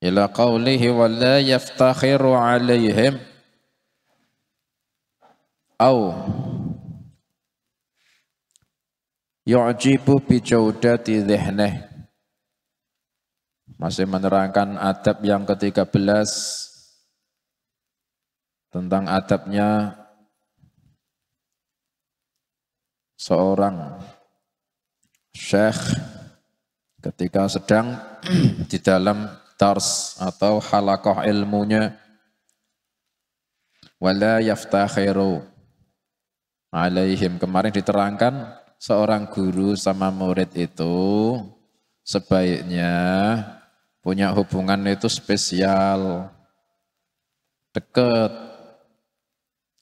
ila qawlihi wa la yaftakhiru alaihim au yu'jibu bi jawdati dhihnih. Masih menerangkan adab yang ke-13 tentang adabnya seorang syekh ketika sedang di dalam dars atau halaqah ilmunya. Wala yaftakhiru alaihim. Kemarin diterangkan seorang guru sama murid itu sebaiknya punya hubungan itu spesial, dekat,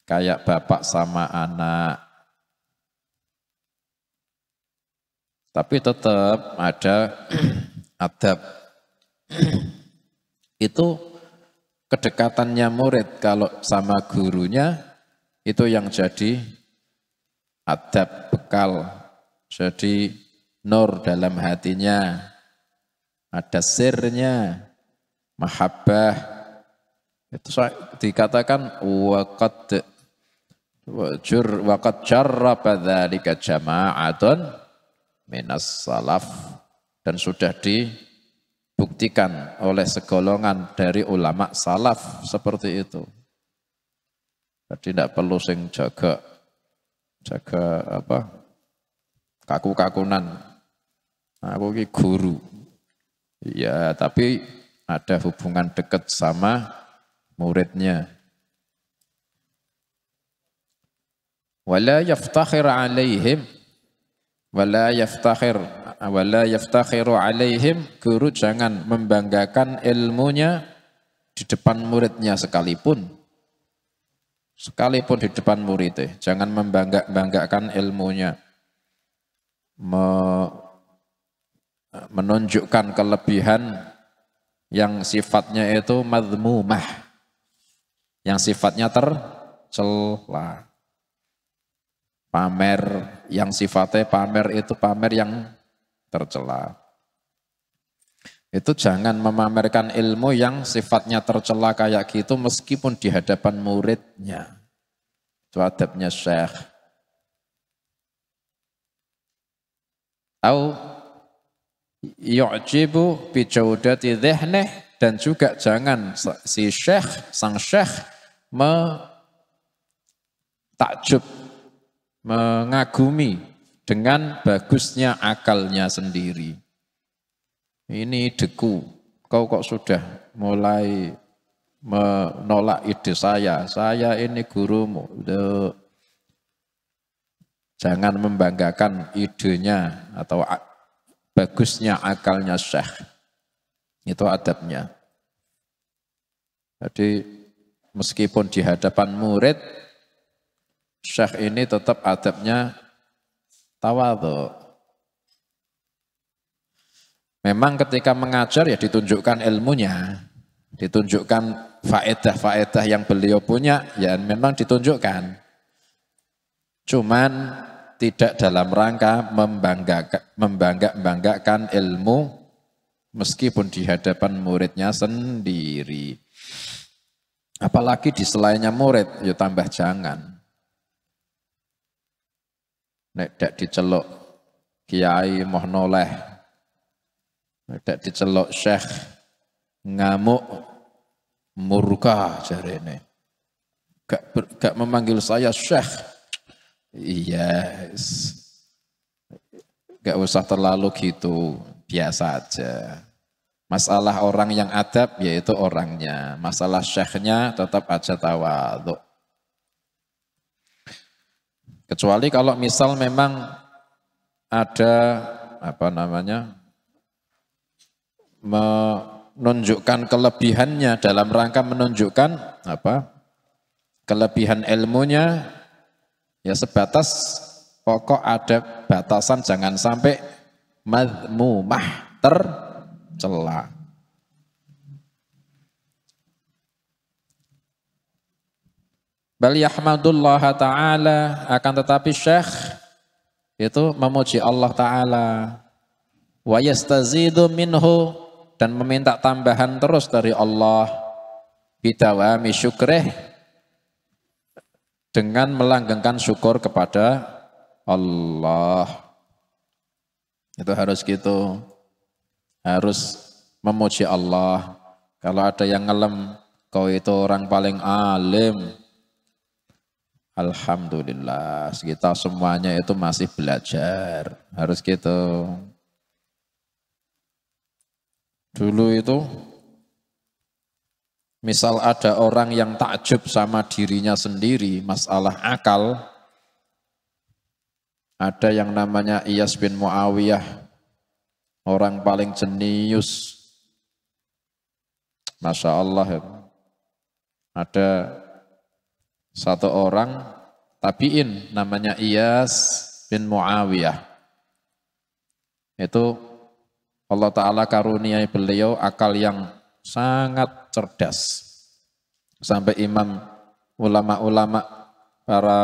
kayak bapak sama anak. Tapi tetap ada adab. Itu kedekatannya murid kalau sama gurunya itu yang jadi adab, bekal, jadi nur dalam hatinya, ada sirnya, mahabbah. Itu dikatakan waqad jarraba dzalika jama'atun minas salaf, dan sudah dibuktikan oleh segolongan dari ulama salaf seperti itu. Jadi tidak perlu sing jaga apa kaku-kakunan. Aku ki guru. Ya, tapi ada hubungan dekat sama muridnya. Wala yaftakhir alaihim, wala yaftakhiru alaihim. Guru jangan membanggakan ilmunya di depan muridnya sekalipun. Sekalipun di depan muridnya, jangan membanggakan ilmunya. Menunjukkan kelebihan yang sifatnya itu madhmumah, yang sifatnya tercela. Pamer yang sifatnya pamer itu pamer yang tercela. Itu jangan memamerkan ilmu yang sifatnya tercela kayak gitu meskipun di hadapan muridnya. Itu adabnya syekh. Au yu'jibu bi jawdati dhihnih, dan juga jangan si syekh, sang syekh takjub, mengagumi dengan bagusnya akalnya sendiri. Ini deku, kau kok sudah mulai menolak ide saya ini gurumu. Jangan membanggakan idenya atau bagusnya akalnya syekh. Itu adabnya. Jadi meskipun di hadapan murid, syekh ini tetap adabnya tawadhu. Memang ketika mengajar ya ditunjukkan ilmunya, ditunjukkan faedah-faedah yang beliau punya, ya memang ditunjukkan. Cuman tidak dalam rangka membanggakan ilmu meskipun di hadapan muridnya sendiri. Apalagi di selainnya murid, ya tambah jangan. Nek dak diceluk kiai moh noleh, nek dak diceluk syekh ngamuk murka jarene. Gak memanggil saya syekh. Iya, gak usah terlalu gitu, biasa aja. Masalah orang yang adab yaitu orangnya, masalah syekhnya tetap aja tawadhu. Kecuali kalau misal memang ada menunjukkan kelebihannya dalam rangka menunjukkan kelebihan ilmunya, ya sebatas pokok ada batasan, jangan sampai madhmumah, tercela. Bal yahmadullah ta'ala, akan tetapi syekh itu memuji Allah Ta'ala. Wa yastazidu minhu, dan meminta tambahan terus dari Allah bidawami syukrih, dengan melanggengkan syukur kepada Allah. Itu harus gitu, harus memuji Allah. Kalau ada yang ngelem, kau itu orang paling alim, alhamdulillah, kita semuanya itu masih belajar, harus gitu. Dulu itu misal ada orang yang takjub sama dirinya sendiri, masalah akal, ada yang namanya Iyas bin Muawiyah, orang paling jenius, Masya Allah. Ada satu orang tabi'in namanya Iyas bin Muawiyah. Itu Allah Ta'ala karuniai beliau akal yang sangat cerdas. Sampai imam ulama-ulama, para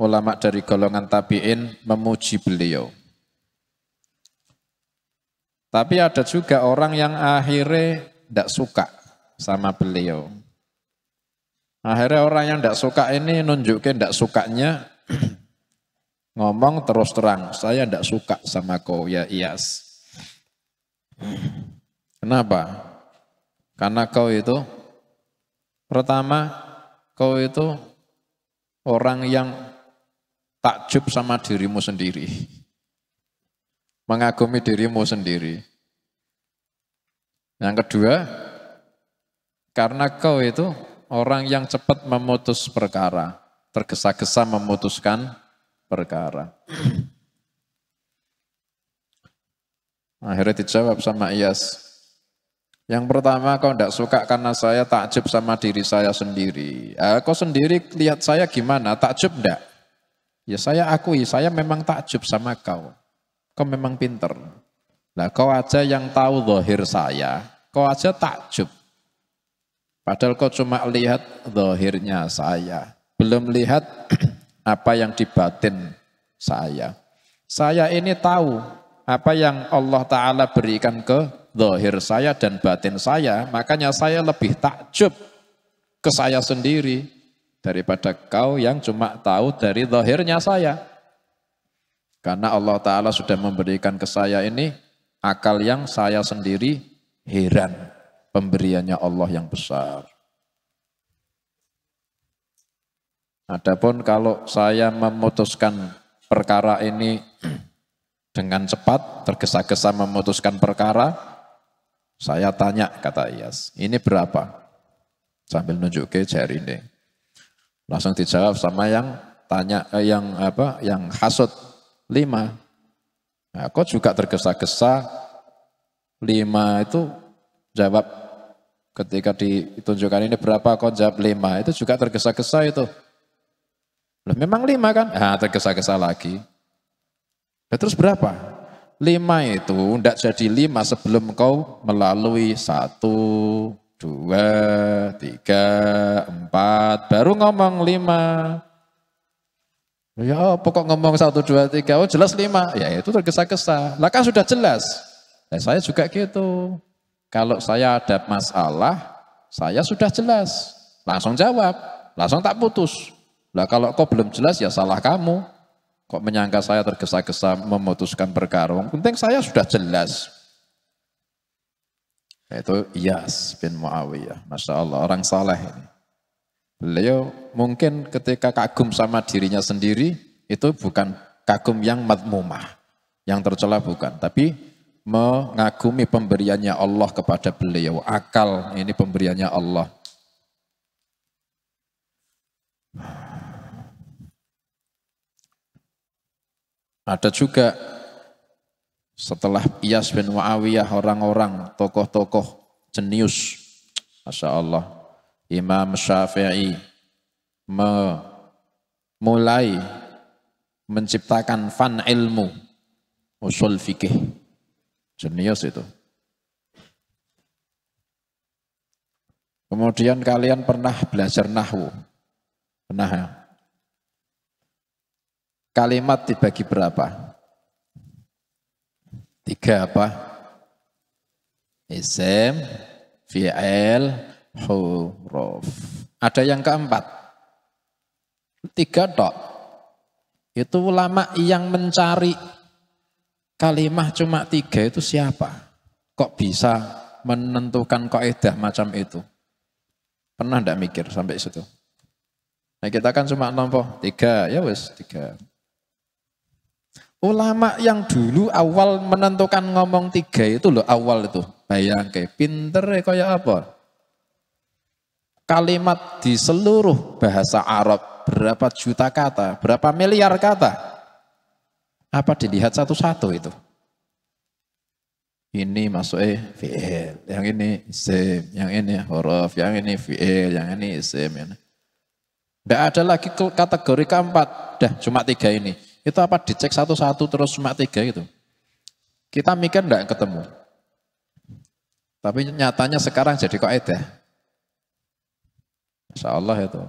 ulama dari golongan tabi'in memuji beliau. Tapi ada juga orang yang akhirnya tidak suka sama beliau. Akhirnya orang yang tidak suka ini nunjukin tidak sukanya, ngomong terus terang, saya tidak suka sama kau ya Iyas. Kenapa? Karena kau itu, pertama, kau itu orang yang takjub sama dirimu sendiri. Mengagumi dirimu sendiri. Yang kedua, karena kau itu orang yang cepat memutus perkara, tergesa-gesa memutuskan perkara. Akhirnya dijawab sama Iyas. Yang pertama, kau tidak suka karena saya takjub sama diri saya sendiri. Kau sendiri lihat saya gimana, takjub enggak? Ya saya akui, saya memang takjub sama kau. Kau memang pinter. Nah kau aja yang tahu zahir saya, kau aja takjub. Padahal kau cuma lihat zahirnya saya, belum lihat apa yang di batin saya. Saya ini tahu apa yang Allah Ta'ala berikan ke zahir saya dan batin saya, makanya saya lebih takjub ke saya sendiri daripada kau yang cuma tahu dari zahirnya saya. Karena Allah Ta'ala sudah memberikan ke saya ini akal yang saya sendiri heran pemberiannya Allah yang besar. Adapun kalau saya memutuskan perkara ini dengan cepat, tergesa-gesa memutuskan perkara, saya tanya, kata Iyas, ini berapa? Sambil nunjuk ke jari ini. Langsung dijawab sama yang tanya, yang hasut, 5. Nah, kok juga tergesa-gesa, 5 itu jawab, ketika ditunjukkan ini berapa, kok jawab 5, itu juga tergesa-gesa itu. Loh, memang 5 kan? Nah, tergesa-gesa lagi. Nah, terus berapa? 5 itu tidak jadi 5 sebelum kau melalui 1, 2, 3, 4, baru ngomong 5. Ya pokok ngomong 1, 2, 3, oh jelas 5. Ya itu tergesa-gesa. Lah kan sudah jelas. Nah, saya juga gitu. Kalau saya ada masalah, saya sudah jelas. Langsung jawab, langsung tak putus. Lah kalau kau belum jelas ya salah kamu. Kok menyangka saya tergesa-gesa memutuskan perkara? Yang penting saya sudah jelas. Itu Iyas bin Muawiyah. Masya Allah, orang saleh ini. Beliau mungkin ketika kagum sama dirinya sendiri, itu bukan kagum yang madmumah, yang tercela bukan. Tapi mengagumi pemberiannya Allah kepada beliau. Akal ini pemberiannya Allah. Ada juga setelah Iyas bin Muawiyah orang-orang tokoh-tokoh jenius, Masya Allah, Imam Syafi'i mulai menciptakan fan ilmu usul fikih, jenius itu. Kemudian kalian pernah belajar nahwu, pernah ya? Kalimat dibagi berapa? 3 apa? isim, fi'il, huruf. Ada yang keempat. 3 tok. Itu ulama yang mencari kalimah cuma 3 itu siapa? Kok bisa menentukan kaidah macam itu? Pernah enggak mikir sampai situ? Nah kita kan cuma nompo 3, ya wes 3. Ulama yang dulu awal menentukan ngomong 3 itu loh, awal itu. Bayangke, pinter kayak apa? Kalimat di seluruh bahasa Arab, berapa juta kata, berapa miliar kata. Apa dilihat satu-satu itu? Ini masuknya fi'il, yang ini isim, yang ini huruf, yang ini fi'il, yang ini isim. Tidak ada lagi kategori keempat, dah cuma 3 ini. Itu apa dicek satu-satu terus cuma 3 itu. Kita mikir enggak ketemu. Tapi nyatanya sekarang jadi kaidah. Masya Allah itu.